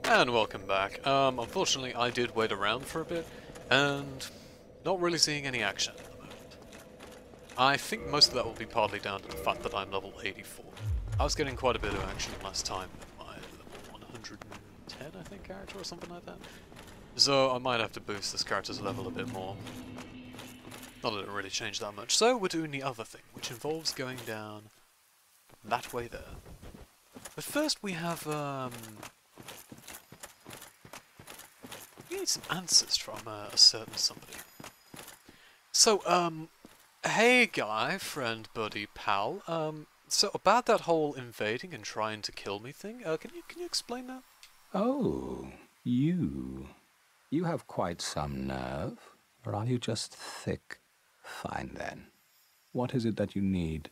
And welcome back. Unfortunately I did wait around for a bit, and not really seeing any action at the moment. I think most of that will be partly down to the fact that I'm level 84. I was getting quite a bit of action last time with my level 110, I think, character or something like that. So I might have to boost this character's level a bit more. Not that it really changed that much. So we're doing the other thing, which involves going down that way there. But first we have, we need some answers from a certain somebody. So, hey guy, friend, buddy, pal, so about that whole invading and trying to kill me thing, can you explain that? Oh, you. You have quite some nerve, or are you just thick? Fine then. What is it that you need?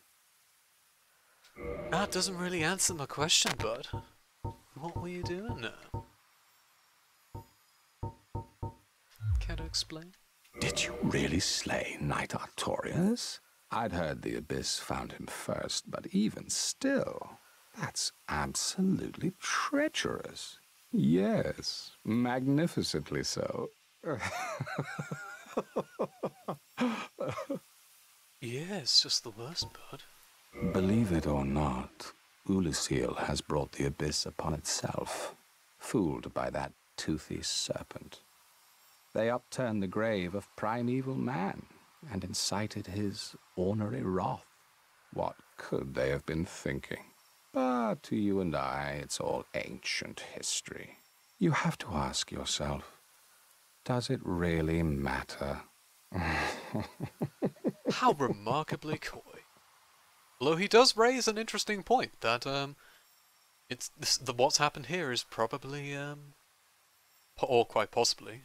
That doesn't really answer my question, bud. What were you doing there? Care to explain? Did you really slay Knight Artorias? I'd heard the Abyss found him first, but even still, that's absolutely treacherous. Yes, magnificently so. Yeah, it's just the worst, bud. Believe it or not, Ulysses has brought the Abyss upon itself, fooled by that toothy serpent. They upturned the grave of primeval man and incited his ornery wrath. What could they have been thinking? But to you and I, it's all ancient history. You have to ask yourself, does it really matter? How remarkably coy. Although he does raise an interesting point that what's happened here is probably or quite possibly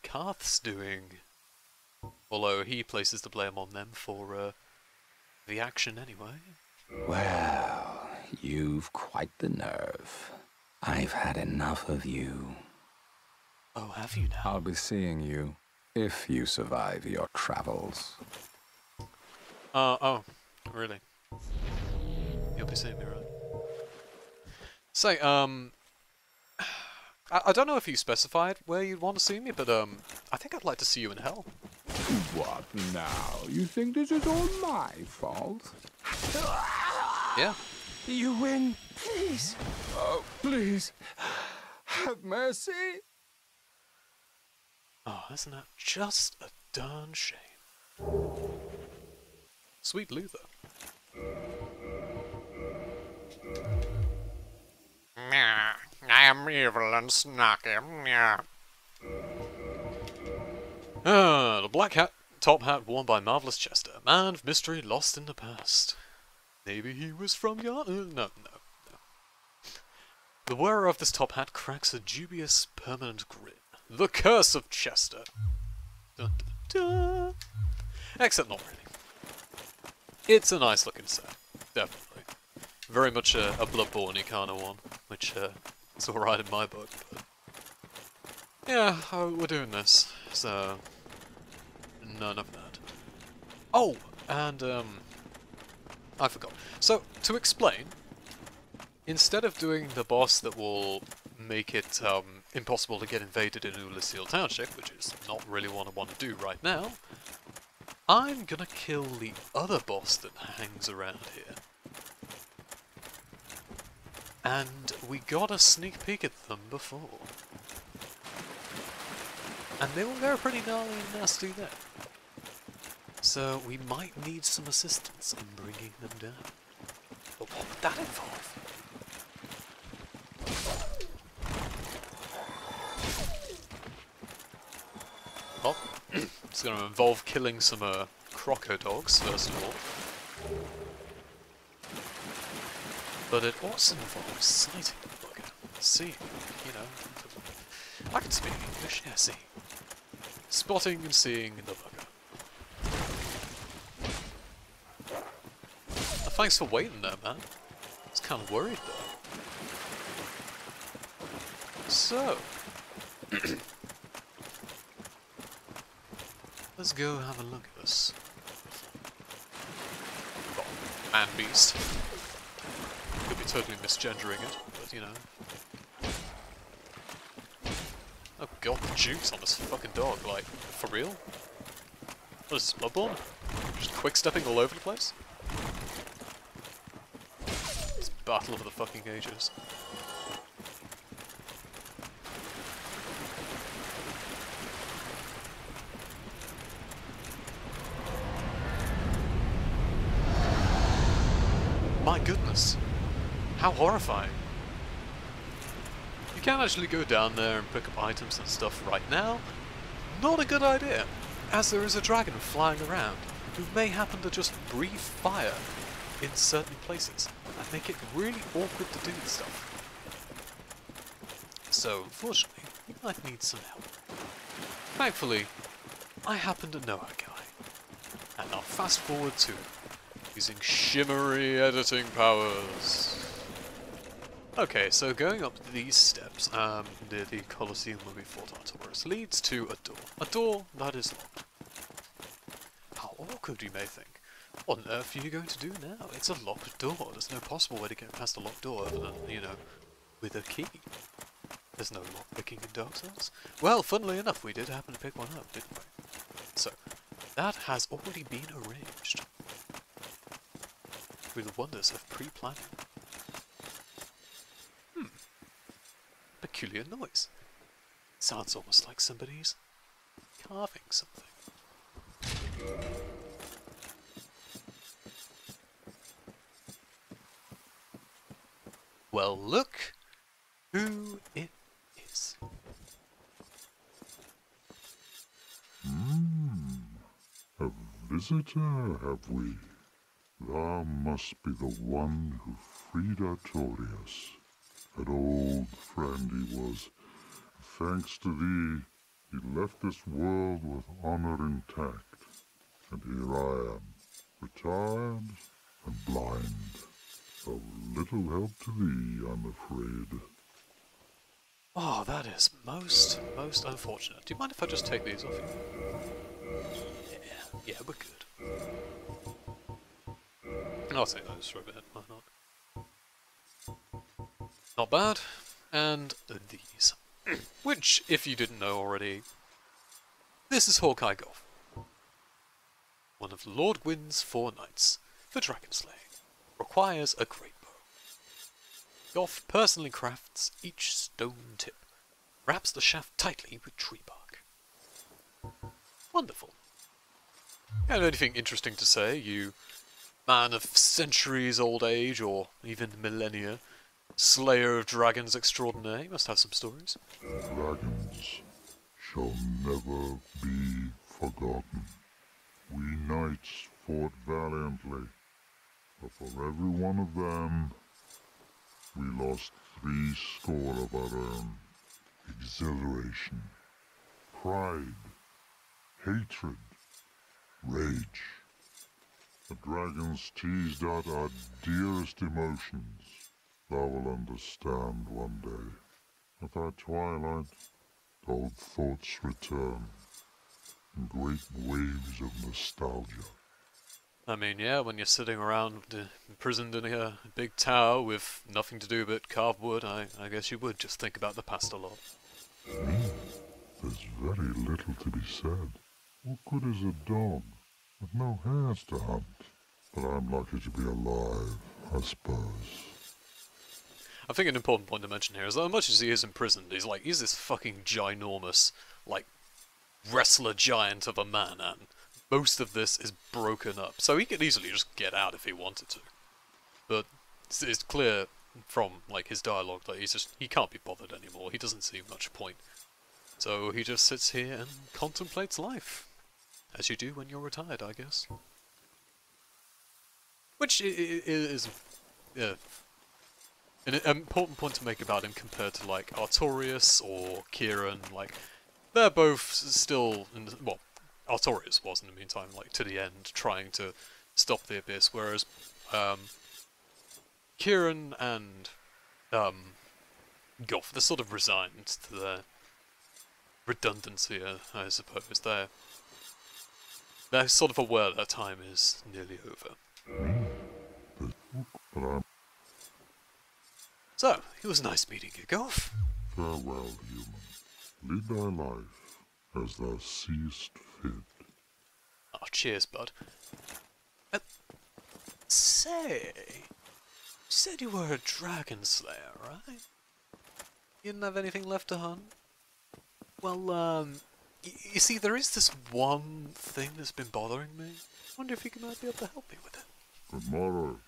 Karth's doing. Although he places the blame on them for the action anyway. Well, you've quite the nerve. I've had enough of you. Oh, have you now? I'll be seeing you if you survive your travels. Oh, really? You'll be seeing me, right? Say, I don't know if you specified where you'd want to see me, but I think I'd like to see you in hell. What now? You think this is all my fault? Yeah. You win. Please. Oh, please. Have mercy. Oh, isn't that just a darn shame? Sweet Luther. I am evil and snarky. The black hat, top hat worn by Marvelous Chester, man of mystery lost in the past. Maybe he was from your... no. The wearer of this top hat cracks a dubious, permanent grin. The curse of Chester. Dun, dun, dun. Except not really. It's a nice looking set, definitely. Very much a Bloodborne-y kind of one, which is alright in my book, but... yeah, we're doing this, so... none of that. Oh, and I forgot. So, to explain, instead of doing the boss that will make it impossible to get invaded in Ulysses Township, which is not really what I want to do right now, I'm gonna kill the other boss that hangs around here. And we got a sneak peek at them before. And they were pretty gnarly and nasty then. So we might need some assistance in bringing them down. But what would that involve? Well, it's going to involve killing some croco dogs, first of all. But it also involves sighting the bugger. Seeing, you know. I can speak English, yeah, see. Spotting and seeing the bugger. Thanks for waiting there, man. I was kind of worried though. So, let's go have a look at this. Oh, man beast. Could be totally misgendering it, but you know. Oh god, the juice on this fucking dog, like, for real? What is this, Bloodborne? Just quick stepping all over the place? It's battle of the fucking ages. My goodness. How horrifying. You can't actually go down there and pick up items and stuff right now. Not a good idea, as there is a dragon flying around who may happen to just breathe fire in certain places and make it really awkward to do stuff. So, unfortunately, you might need some help. Thankfully, I happen to know a guy. And now fast forward to using shimmery editing powers. Okay, so going up these steps near the Colosseum where we fought Artorias leads to a door. A door that is locked. How awkward, you may think. What on earth are you going to do now? It's a locked door. There's no possible way to get past a locked door other than, you know, with a key. There's no lock-picking in Dark Souls. Well, funnily enough, we did happen to pick one up, didn't we? So, that has already been arranged. Through the wonders of pre-planning. Peculiar noise. Sounds almost like somebody's carving something. Well, look who it is. A visitor, have we? Thou must be the one who freed Artorias. An old friend he was. Thanks to thee, he left this world with honor intact. And here I am, retired and blind. Of little help to thee, I'm afraid. Oh, that is most unfortunate. Do you mind if I just take these off you? Yeah, we're good. I'll take those for a bit, why not? Not bad. And these. Which, if you didn't know already, this is Hawkeye Goff. One of Lord Gwyn's 4 knights for dragon slaying. Requires a great bow. Goff personally crafts each stone tip. Wraps the shaft tightly with tree bark. Wonderful. And anything interesting to say, you man of centuries old age, or even millennia, slayer of dragons extraordinaire, you must have some stories. Dragons shall never be forgotten. We knights fought valiantly, but for every one of them, we lost 70 of our own. Exhilaration, pride, hatred, rage. The dragons teased out our dearest emotions. Thou will understand one day. At our twilight, old thoughts return in great waves of nostalgia. I mean, yeah, when you're sitting around imprisoned in a big tower with nothing to do but carve wood, I guess you would just think about the past a lot. There's very little to be said. What good is a dog with no hairs to hunt? But I'm lucky to be alive, I suppose. I think an important point to mention here is that as much as he is imprisoned, he's this fucking ginormous, like, wrestler giant of a man, and most of this is broken up. So he could easily just get out if he wanted to. But it's clear from, like, his dialogue that he can't be bothered anymore. He doesn't see much point. So he just sits here and contemplates life. As you do when you're retired, I guess. Which is an important point to make about him compared to, like, Artorias or Kieran. Like, they're both still, well, Artorias was in the meantime, like, to the end, trying to stop the Abyss, whereas Kieran and Goff, they're sort of resigned to their redundancy, I suppose. They're sort of aware their time is nearly over. So, it was nice meeting you, Goff. Farewell, human. Lead thy life as thou seest fit. Oh, cheers, bud. Say, you said you were a dragon slayer, right? You didn't have anything left to hunt? Well, you see, there is this one thing that's been bothering me. I wonder if you might be able to help me with it. Good morrow.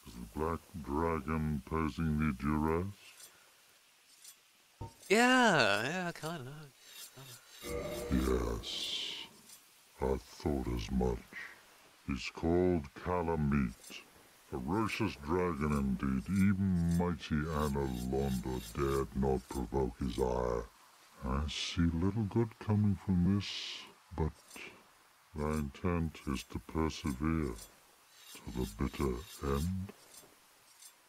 Is the black dragon posing thee duress? Yeah, kinda. Yes, I thought as much. He's called Calamite. Ferocious dragon indeed. Even mighty Anna Londa dared not provoke his ire. I see little good coming from this, but thy intent is to persevere to the bitter end.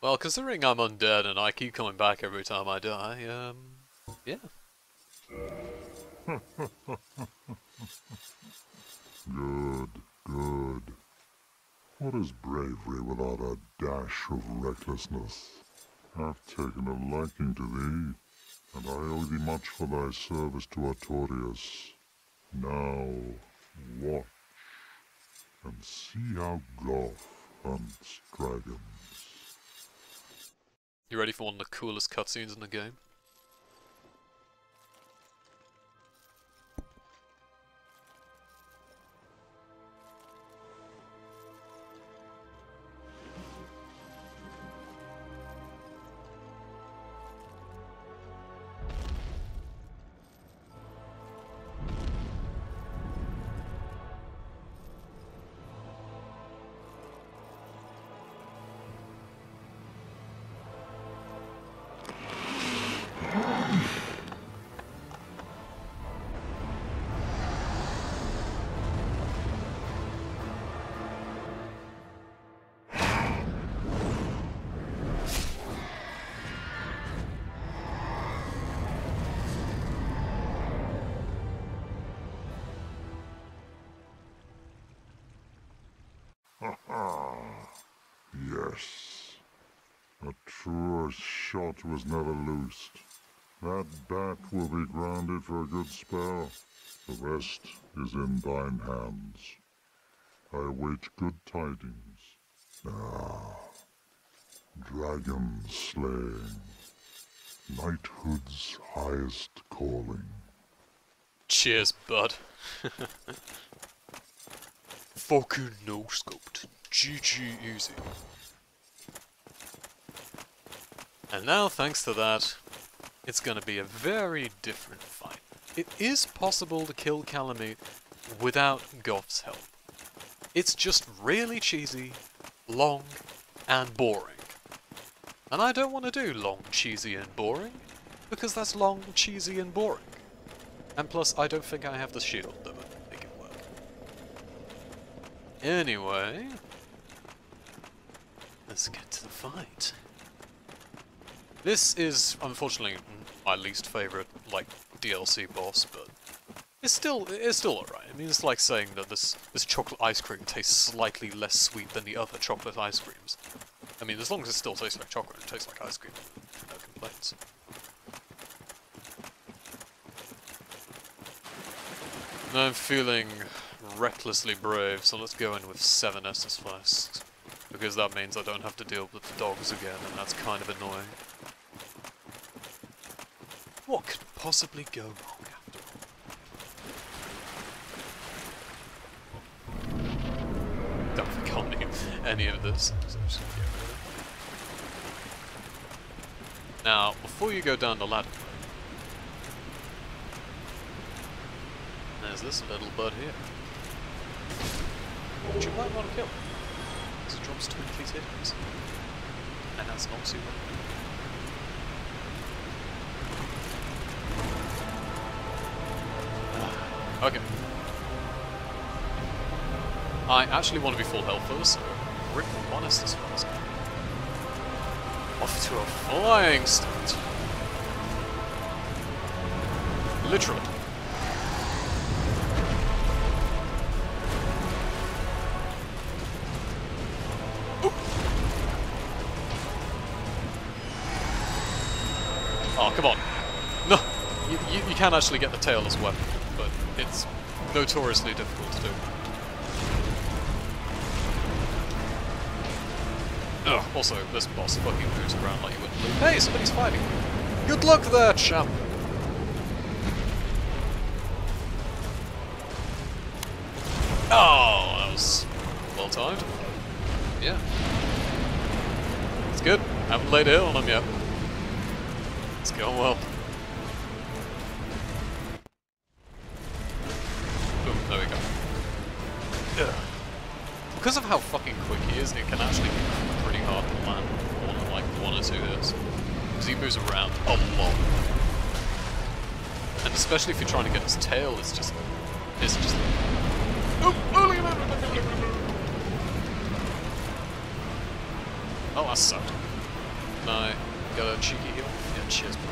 Well, considering I'm undead and I keep coming back every time I die, yeah. Good, good. What is bravery without a dash of recklessness? I've taken a liking to thee, and I owe thee much for thy service to Artorias. Now, watch, and see how Goth hunts dragons. You ready for one of the coolest cutscenes in the game? Yes, a truer shot was never loosed. That bat will be grounded for a good spell. The rest is in thine hands. I await good tidings. Ah, dragon slaying, knighthood's highest calling. Cheers, bud. Fucking no scoped. GG easy. And now, thanks to that, it's gonna be a very different fight. It is possible to kill Calamite without Goth's help. It's just really cheesy, long, and boring. And I don't want to do long, cheesy, and boring, because that's long, cheesy, and boring. And plus, I don't think I have the shield that would make it work. Anyway, let's get to the fight. This is, unfortunately, my least favourite, like, DLC boss, but it's still alright. I mean, it's like saying that this chocolate ice cream tastes slightly less sweet than the other chocolate ice creams. I mean, as long as it still tastes like chocolate and tastes like ice cream, no complaints. I'm feeling recklessly brave, so let's go in with 7 Estus Flasks. Because that means I don't have to deal with the dogs again, and that's kind of annoying. What could possibly go wrong after all? Don't think I'll need any of this, so I'm just gonna get rid of it. Now, before you go down the ladder, there's this little bud here, which you might want to kill, because it drops twinkly titties, and that's not super. Okay. I actually want to be full health first, so rip the one Estus Flask. Off to a flying start. Literally. Oop. Oh, come on. No. You can actually get the tail as a weapon, but it's notoriously difficult to do. Ugh, also, this boss fucking moves around like you wouldn't believe. Hey, somebody's fighting. Good luck there, champ! Oh, that was well timed. Yeah. It's good. Haven't laid a hit on him yet. It's going well. Boom, there we go. Ugh. Because of how fucking quick he is, it can actually be pretty hard to land on like 1 or 2 hits. Because he moves around a lot. And especially if you're trying to get his tail, it's just... Oh, that sucked. No, got a cheeky heal. Yeah, cheers, bro.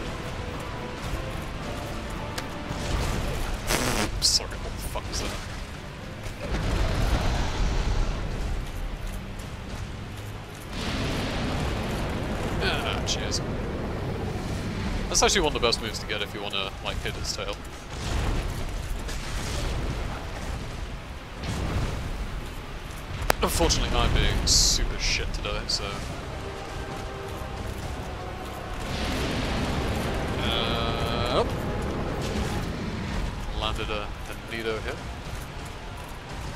Sorry, what the fuck was that? Ah, cheers. That's actually one of the best moves to get if you want to, like, hit his tail. Unfortunately, I'm being super shit today, so... Landed a Nido here.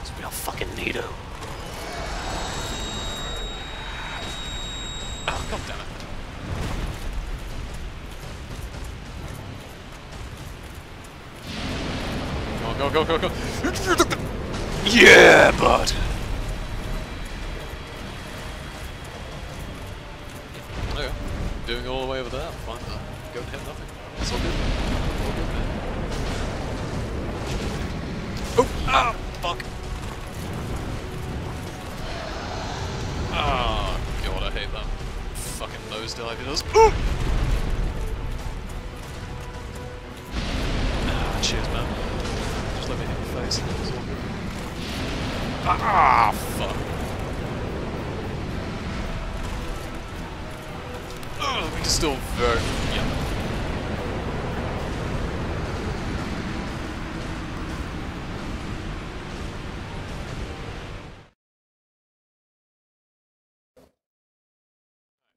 It's real fucking Nido. Oh, god damn it. Come on, go. Yeah, bud! There you go. Doing all the way over there. Fine, go and hit nothing. It's all good. All good, man. Oh! Ah! Fuck! Ah! God, I hate that. Fucking nosedive he does. Ooh! Ah, cheers, man. Just let me hit your face. It's all good. Ah! Fuck. Oh, we can still very... yeah.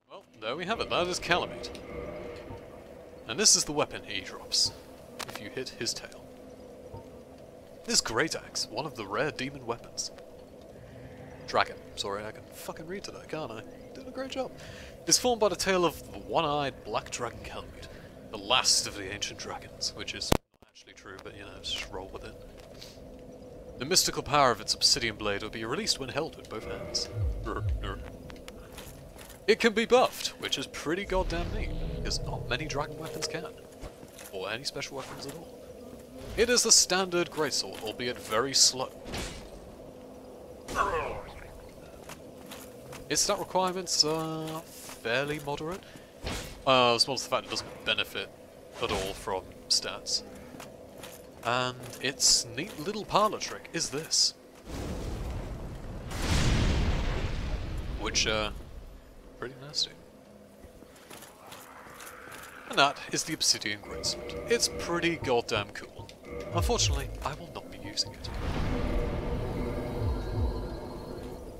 Well, there we have it. That is Calamite. And this is the weapon he drops, if you hit his tail. This Great Axe, one of the rare demon weapons. Dragon. Sorry, I can fucking read today, can't I? Did a great job. It's formed by the tail of the one-eyed black dragon Calamite, the last of the ancient dragons, which is not actually true, but you know, just roll with it. The mystical power of its obsidian blade will be released when held with both hands. It can be buffed, which is pretty goddamn neat, because not many dragon weapons can, or any special weapons at all. It is the standard greatsword, albeit very slow. Its stat requirements are fairly moderate, as well as the fact it doesn't benefit at all from stats. And its neat little parlour trick is this. Which, pretty nasty. And that is the Obsidian Greatsword. It's pretty goddamn cool. Unfortunately, I will not be using it.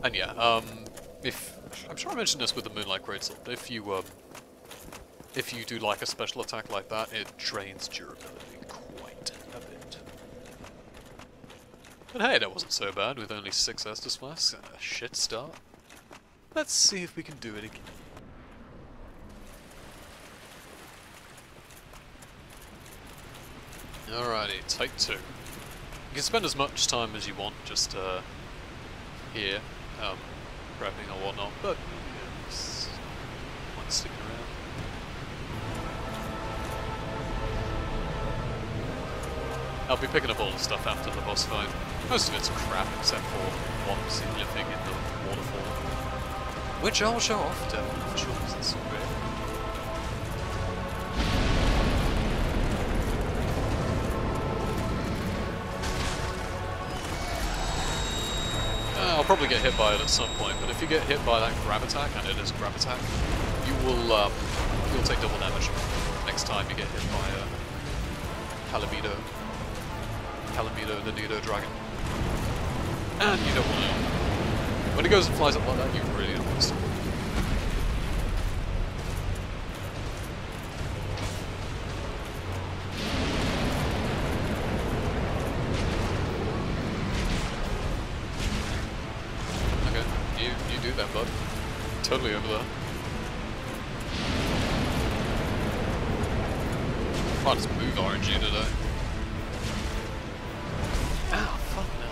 And yeah, I'm sure I mentioned this with the Moonlight Greatsword, but if you do like a special attack like that, it drains durability quite a bit. But hey, that wasn't so bad with only 6 Estus Flasks and a shit start. Let's see if we can do it again. Alrighty, take 2. You can spend as much time as you want just here, prepping or whatnot, but yeah, just like sticking around. I'll be picking up all the stuff after the boss fight. Most of it's crap except for one particular thing in the waterfall, which I'll show off to for sure because it's so great. I'll probably get hit by it at some point, but if you get hit by that grab attack, and it is a grab attack, you'll take double damage next time you get hit Calamito the Nido dragon. And you don't want to. When he goes and flies up like that, you really don't want to stop. Okay, you do that, bud. Totally over there. Might just move RNG today. Ow, fuck no.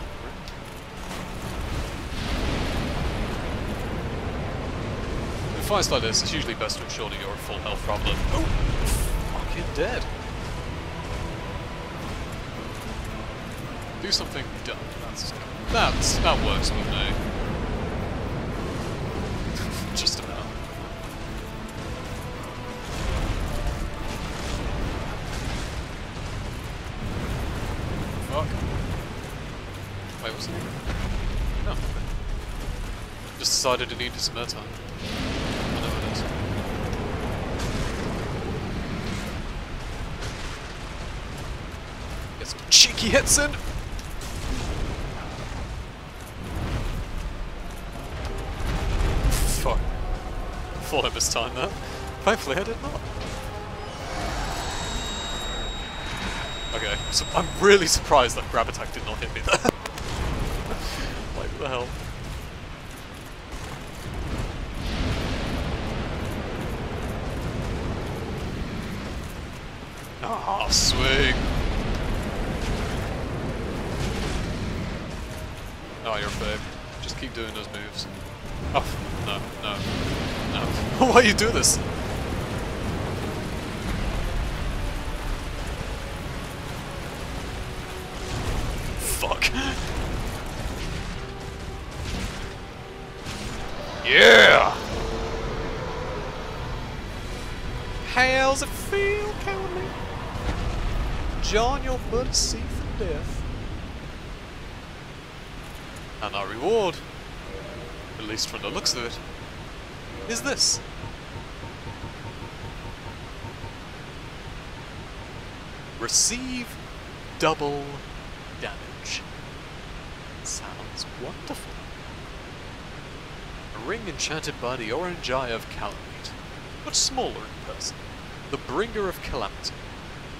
In fights like this, it's usually best to ensure that you're at full health rather than... Oh! Fucking dead. Do something dumb. That works with me. Just about. Fuck. Wait, what's it? No. Just decided it needed some airtime. I know it is. Get some cheeky hits in! Fuck. Thought I mistimed that. Thankfully I did not. Okay, so I'm really surprised that grab attack did not hit me there. Like, what the hell? Ah, swing! Oh, you're a babe. Just keep doing those moves. Oh, no. Why you do this? Fuck. Yeah! How's it feel, cowardly? John, your blood is safe from death. And our reward, at least from the looks of it, is this. Receive double damage. Sounds wonderful. A ring enchanted by the orange eye of Calamite, much smaller in person. The bringer of calamity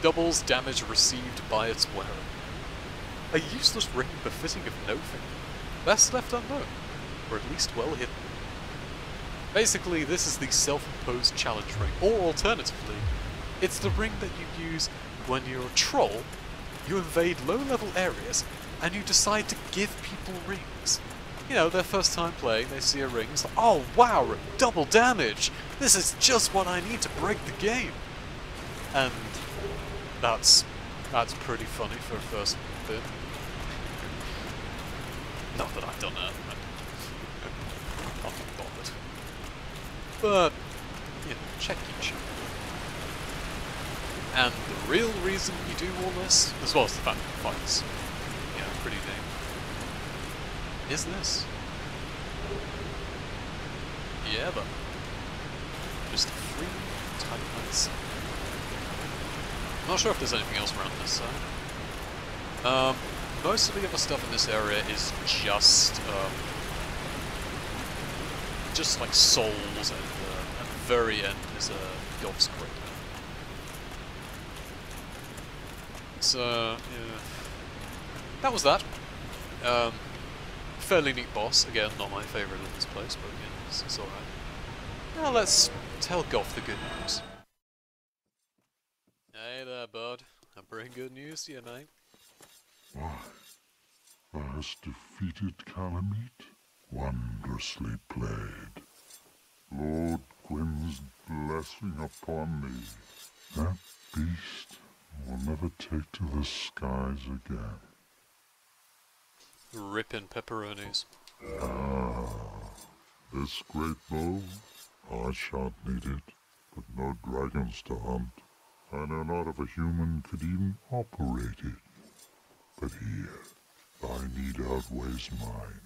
doubles damage received by its wearer. A useless ring befitting of no thing. Best left unknown, or at least well hidden. Basically, this is the self-imposed challenge ring, or alternatively, it's the ring that you use when you're a troll, you invade low-level areas, and you decide to give people rings. You know, their first time playing, they see a ring, it's like, oh wow, double damage! This is just what I need to break the game! And that's pretty funny for a first bit. Not that I've done that. I'm not bothered. But, you know, check your check. And the real reason you do all this, as well as the fact that the fight's, you know, pretty dang, is this. Yeah, but just free Titanite. I'm not sure if there's anything else around this side. Most of the other stuff in this area is just like souls, and at the very end is a God's Crater. So, yeah. That was that. Fairly neat boss. Again, not my favourite in this place, but again, it's alright. Now let's tell Goff the good news. Hey there, bud. I bring good news to you, mate. Why, thou hast defeated Calamite? Wondrously played. Lord Gwyn's blessing upon thee. That beast will never take to the skies again. Rippin' pepperonis. Ah, this great bow, I shan't need it, but no dragons to hunt. I know not if a human could even operate it. But here, thy need outweighs mine.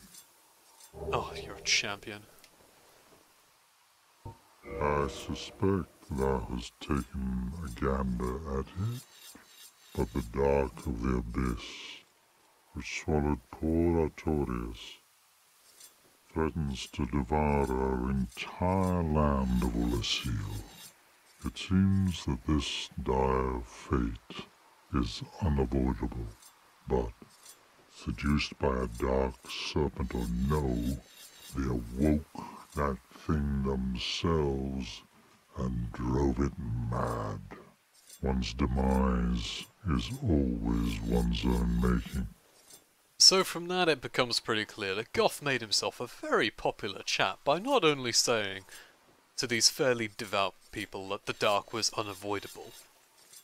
Oh, you're a champion. I suspect thou hast taken a gander at it, but the dark of the abyss, which swallowed poor Artorias, threatens to devour our entire land of Ulasil. It seems that this dire fate is unavoidable, but seduced by a dark serpent or no, they awoke that thing themselves and drove it mad. One's demise is always one's own making. So from that it becomes pretty clear that Goth made himself a very popular chap by not only saying to these fairly devout people that the dark was unavoidable,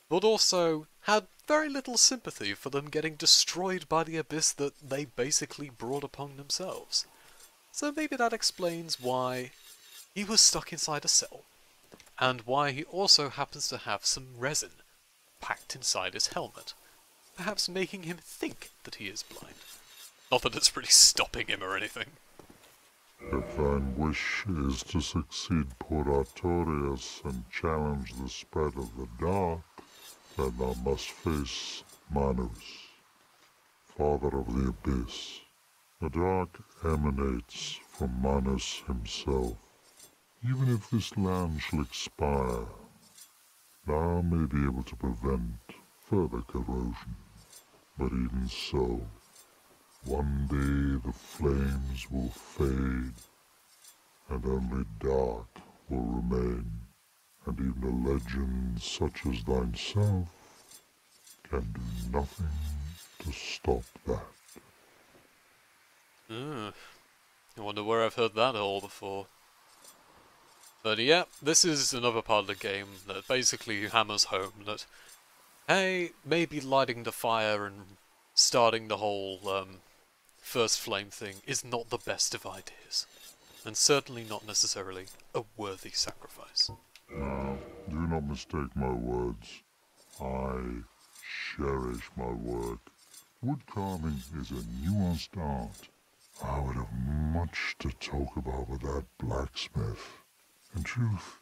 but also had very little sympathy for them getting destroyed by the abyss that they basically brought upon themselves. So maybe that explains why he was stuck inside a cell, and why he also happens to have some resin packed inside his helmet, perhaps making him think that he is blind. Not that it's really stopping him or anything. If thine wish is to succeed poor Artorias and challenge the spread of the dark, then thou must face Manus, father of the abyss. The dark emanates from Manus himself. Even if this land shall expire, thou may be able to prevent further corrosion. But even so, one day the flames will fade, and only dark will remain, and even a legend such as thyself can do nothing to stop that. I wonder where I've heard that all before. But yeah, this is another part of the game that basically hammers home that, hey, maybe lighting the fire and starting the whole first flame thing is not the best of ideas, and certainly not necessarily a worthy sacrifice. Now, do not mistake my words. I cherish my work. Wood carving is a nuanced art. I would have much to talk about with that blacksmith. In truth,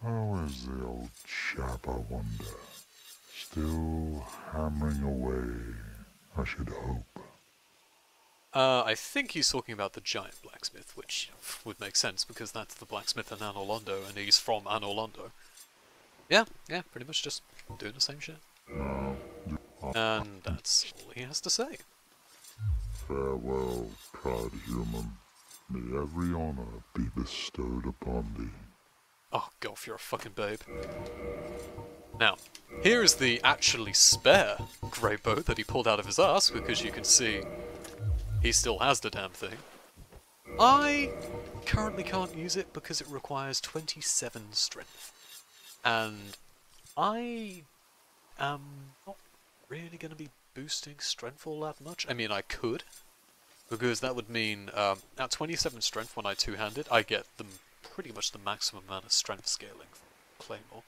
how is the old chap, I wonder? Still hammering away, I should hope. I think he's talking about the giant blacksmith, which would make sense because that's the blacksmith in Anor Londo, and he's from Anor Londo. Yeah, pretty much just doing the same shit. And that's all he has to say. Farewell, proud human. May every honor be bestowed upon thee. Oh, Golf, you're a fucking babe. Now, here is the actually spare grey bow that he pulled out of his ass, because you can see he still has the damn thing. I currently can't use it because it requires 27 strength. And I am not really going to be boosting strength all that much. I mean, I could, because that would mean at 27 strength when I two-hand it, I get pretty much the maximum amount of strength scaling for Claymore,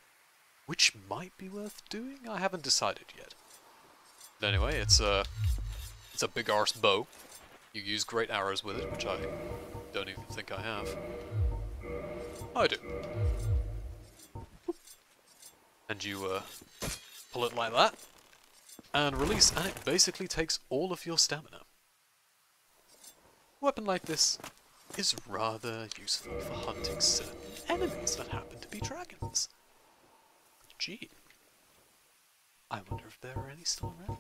which might be worth doing. I haven't decided yet. But anyway, it's a big arse bow. You use great arrows with it, which I don't even think I have. I do. And you pull it like that, and release, and it basically takes all of your stamina. A weapon like this is rather useful for hunting certain enemies that happen to be dragons. Gee. I wonder if there are any still around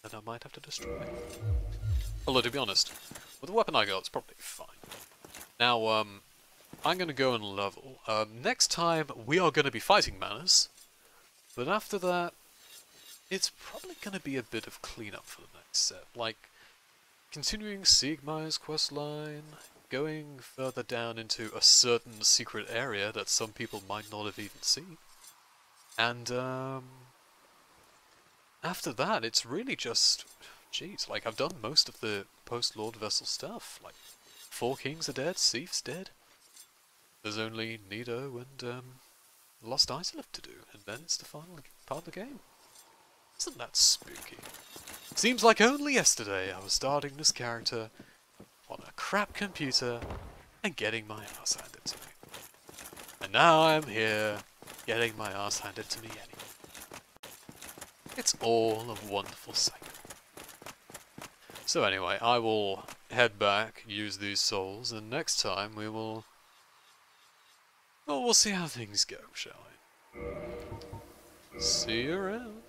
that I might have to destroy. Although, to be honest, with the weapon I got, it's probably fine. Now, I'm going to go and level. Next time, we are going to be fighting Manus, but after that, it's probably going to be a bit of cleanup for the next set. Like, continuing Siegmeyer's questline, going further down into a certain secret area that some people might not have even seen. And, after that, it's really just, jeez, like, I've done most of the post-Lord Vessel stuff. Like, 4 kings are dead, Seif's dead. There's only Nido and, Lost Eyes left to do, and then it's the final part of the game. Isn't that spooky? Seems like only yesterday I was starting this character on a crap computer and getting my ass handed to me. And now I'm here, getting my ass handed to me anyway. It's all a wonderful cycle. So anyway, I will head back, use these souls, and next time we will... Well, we'll see how things go, shall we? See you around.